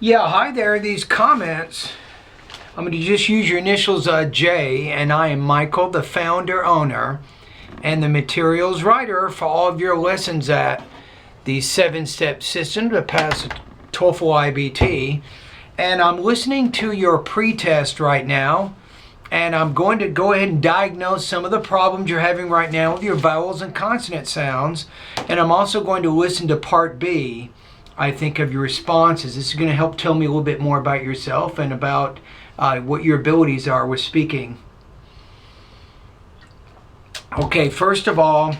Yeah, hi there. These comments, I'm going to just use your initials J, and I am Michael, the founder, owner, and the materials writer for all of your lessons at the 7-step system to pass TOEFL IBT. And I'm listening to your pre-test right now, and I'm going to go ahead and diagnose some of the problems you're having right now with your vowels and consonant sounds. And I'm also going to listen to part B, I think, of your responses. This is going to help tell me a little bit more about yourself and about what your abilities are with speaking. Okay, first of all,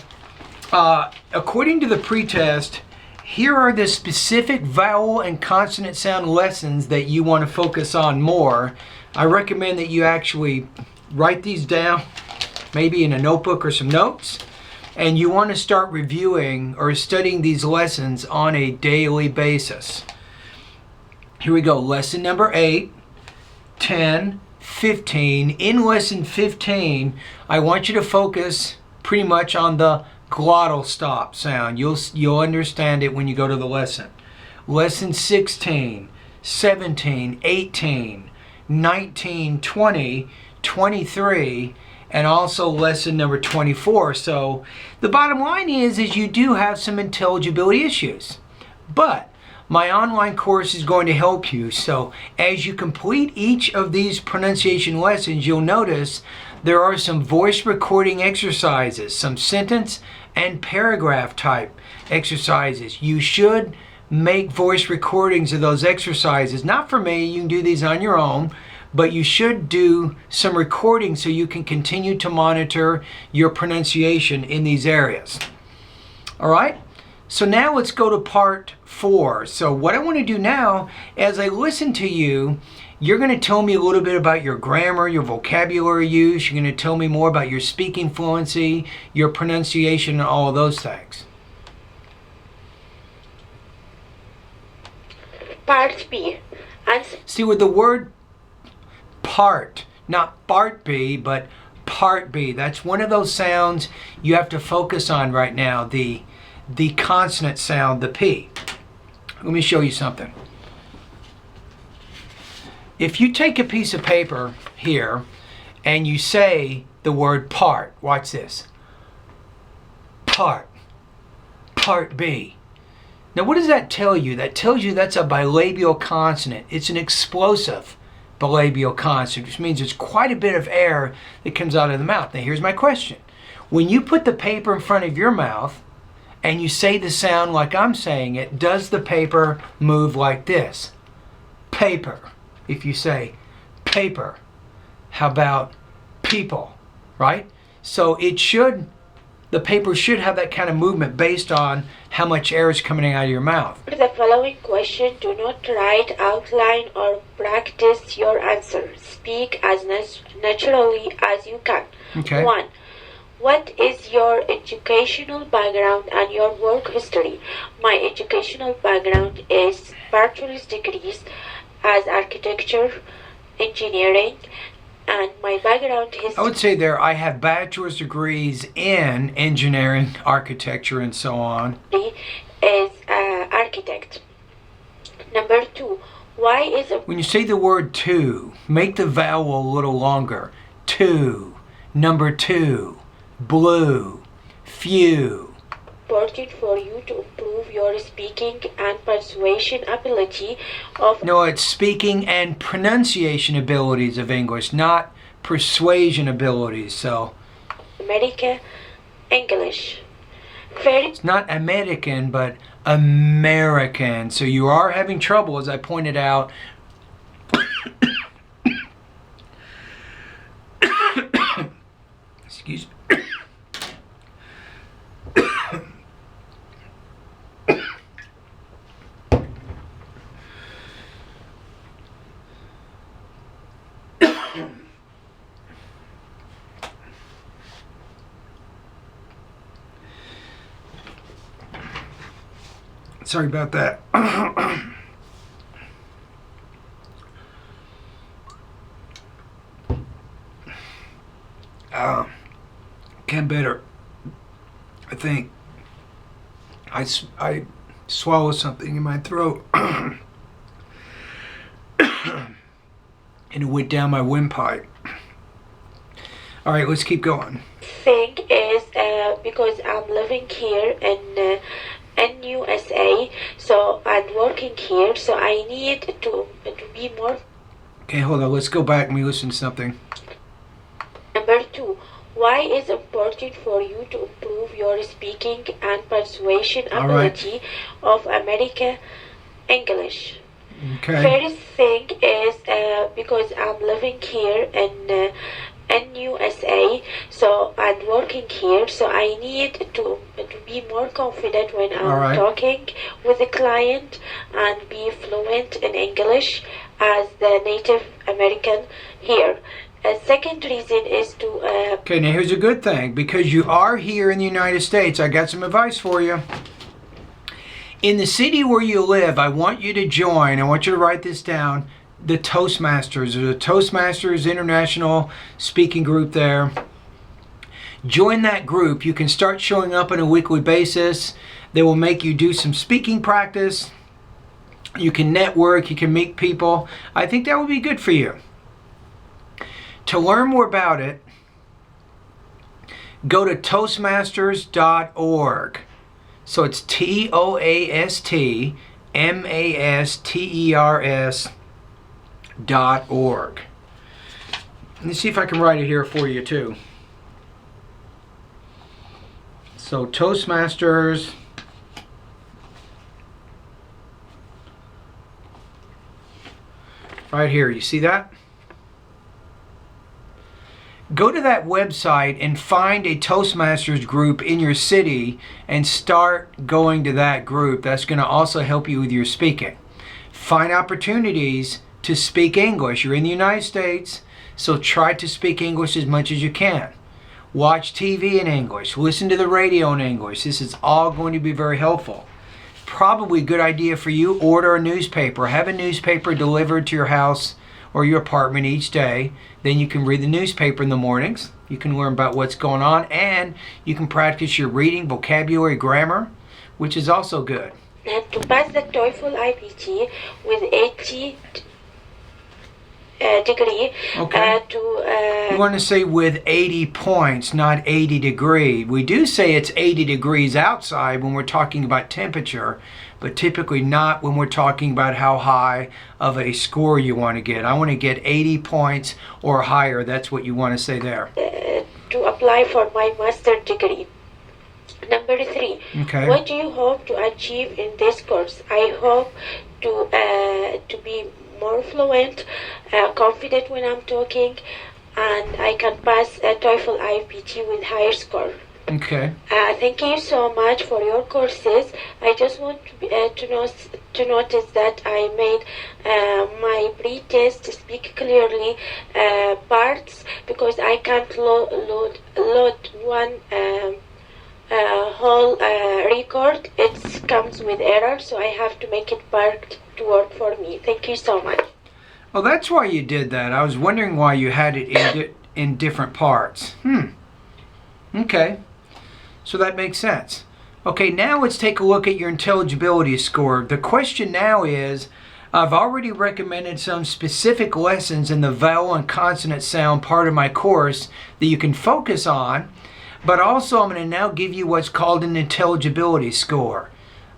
according to the pretest, here are the specific vowel and consonant sound lessons that you want to focus on more. I recommend that you actually write these down, maybe in a notebook or some notes, and you want to start reviewing or studying these lessons on a daily basis. Here we go. Lesson number 8, 10, 15. In lesson 15, I want you to focus pretty much on the glottal stop sound. You'll understand it when you go to the lesson. Lesson 16, 17, 18, 19, 20, 23, and also lesson number 24. So the bottom line is you do have some intelligibility issues, but my online course is going to help you. So as you complete each of these pronunciation lessons, you'll notice there are some voice recording exercises, some sentence and paragraph type exercises. You should make voice recordings of those exercises. Not for me, you can do these on your own, but you should do some recording so you can continue to monitor your pronunciation in these areas. All right? So now let's go to part 4. So what I want to do now, as I listen to you, you're going to tell me a little bit about your grammar, your vocabulary use. You're going to tell me more about your speaking fluency, your pronunciation, and all of those things. Part B. See, with the word part, not part B, but part B, that's one of those sounds you have to focus on right now, the consonant sound, the P. Let me show you something. If you take a piece of paper here and you say the word part, watch this. Part. Part B. Now what does that tell you? That tells you that's a bilabial consonant. It's an explosive bilabial consonant, which means there's quite a bit of air that comes out of the mouth. Now here's my question. When you put the paper in front of your mouth and you say the sound like I'm saying it, does the paper move like this? Paper. If you say paper, how about people, right? So the paper should have that kind of movement based on how much air is coming out of your mouth. For the following question, do not write, outline, or practice your answer. Speak as naturally as you can. Okay. 1. What is your educational background and your work history? My educational background is bachelor's degrees as architecture, engineering, and my background is... I would say there I have bachelor's degrees in engineering, architecture, and so on. Is architect. Number 2, why is a... When you say the word to, make the vowel a little longer. To, number 2, blue, few. Important for you to improve your speaking and persuasion ability of... No, it's speaking and pronunciation abilities of English, not persuasion abilities. So American English. It's not American, but American. So you are having trouble, as I pointed out. Excuse me. Sorry about that. Can better. I think I swallowed something in my throat. And it went down my windpipe. All right, let's keep going. Thing is because I'm living here in USA, so and working here, so I need to be more. Okay, hold on. Let's go back and we listen to something. Number 2, why is important for you to improve your speaking and persuasion All right. ability of American English? Okay. First thing is because I'm living here in USA, so and working here, so I need to be more confident when I'm All right. talking with a client and be fluent in English as the native American here. A second reason is to Okay, now here's a good thing. Because you are here in the United States, I got some advice for you. In the city where you live, I want you to join, I want you to write this down, the Toastmasters. There's a Toastmasters International Speaking Group there. Join that group. You can start showing up on a weekly basis. They will make you do some speaking practice. You can network, you can meet people. I think that would be good for you. To learn more about it, go to Toastmasters.org. So it's TOASTMASTERS.org. Let me see if I can write it here for you too. So Toastmasters. Right here, you see that? Go to that website and find a Toastmasters group in your city and start going to that group. That's going to also help you with your speaking. Find opportunities to speak English. You're in the United States, so try to speak English as much as you can. Watch TV in English. Listen to the radio in English. This is all going to be very helpful. Probably a good idea for you, order a newspaper. Have a newspaper delivered to your house or your apartment each day. Then you can read the newspaper in the mornings. You can learn about what's going on, and you can practice your reading, vocabulary, grammar, which is also good. And to pass the TOEFL IPT with 80 degree, Okay. You want to say with 80 points, not 80 degree. We do say it's 80 degrees outside when we're talking about temperature, but typically not when we're talking about how high of a score you want to get. I want to get 80 points or higher. That's what you want to say there. To apply for my master degree. Number 3, Okay. what do you hope to achieve in this course? I hope to be more fluent, confident when I'm talking, and I can pass a TOEFL IPT with higher score. Okay. Thank you so much for your courses. I just want to notice that I made my pre-test speak clearly parts because I can't load one whole record. It comes with error, so I have to make it part to work for me. Thank you so much. Well, that's why you did that. I was wondering why you had it in different parts. Okay. So that makes sense. Okay, now let's take a look at your intelligibility score. The question now is, I've already recommended some specific lessons in the vowel and consonant sound part of my course that you can focus on, but also I'm going to now give you what's called an intelligibility score.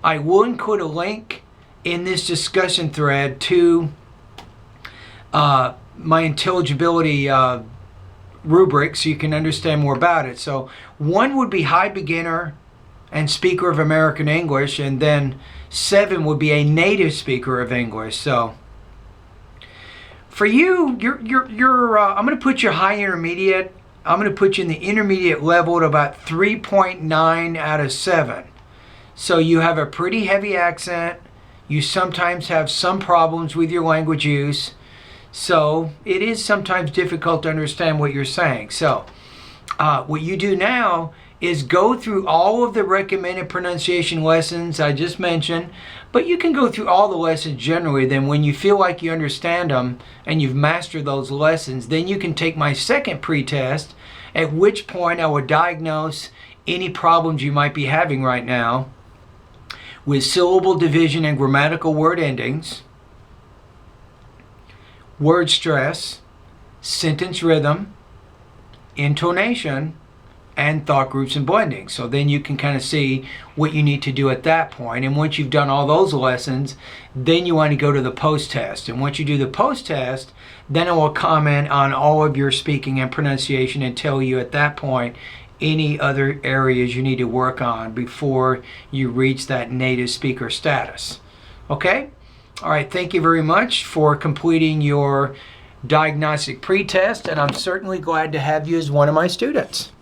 I will include a link in this discussion thread to my intelligibility rubrics so you can understand more about it. So one would be high beginner and speaker of American English, and then 7 would be a native speaker of English. So for you, you're I'm going to put you high intermediate. I'm going to put you in the intermediate level at about 3.9 out of 7. So you have a pretty heavy accent. You sometimes have some problems with your language use. So it is sometimes difficult to understand what you're saying. So what you do now is go through all of the recommended pronunciation lessons I just mentioned, but you can go through all the lessons generally. Then when you feel like you understand them and you've mastered those lessons, then you can take my second pretest, at which point I will diagnose any problems you might be having right now with syllable division and grammatical word endings, word stress, sentence rhythm, intonation, and thought groups and blending. So then you can kind of see what you need to do at that point. And once you've done all those lessons, then you want to go to the post-test. And once you do the post-test, then it will comment on all of your speaking and pronunciation and tell you at that point any other areas you need to work on before you reach that native speaker status. Okay? All right, thank you very much for completing your diagnostic pretest, and I'm certainly glad to have you as one of my students.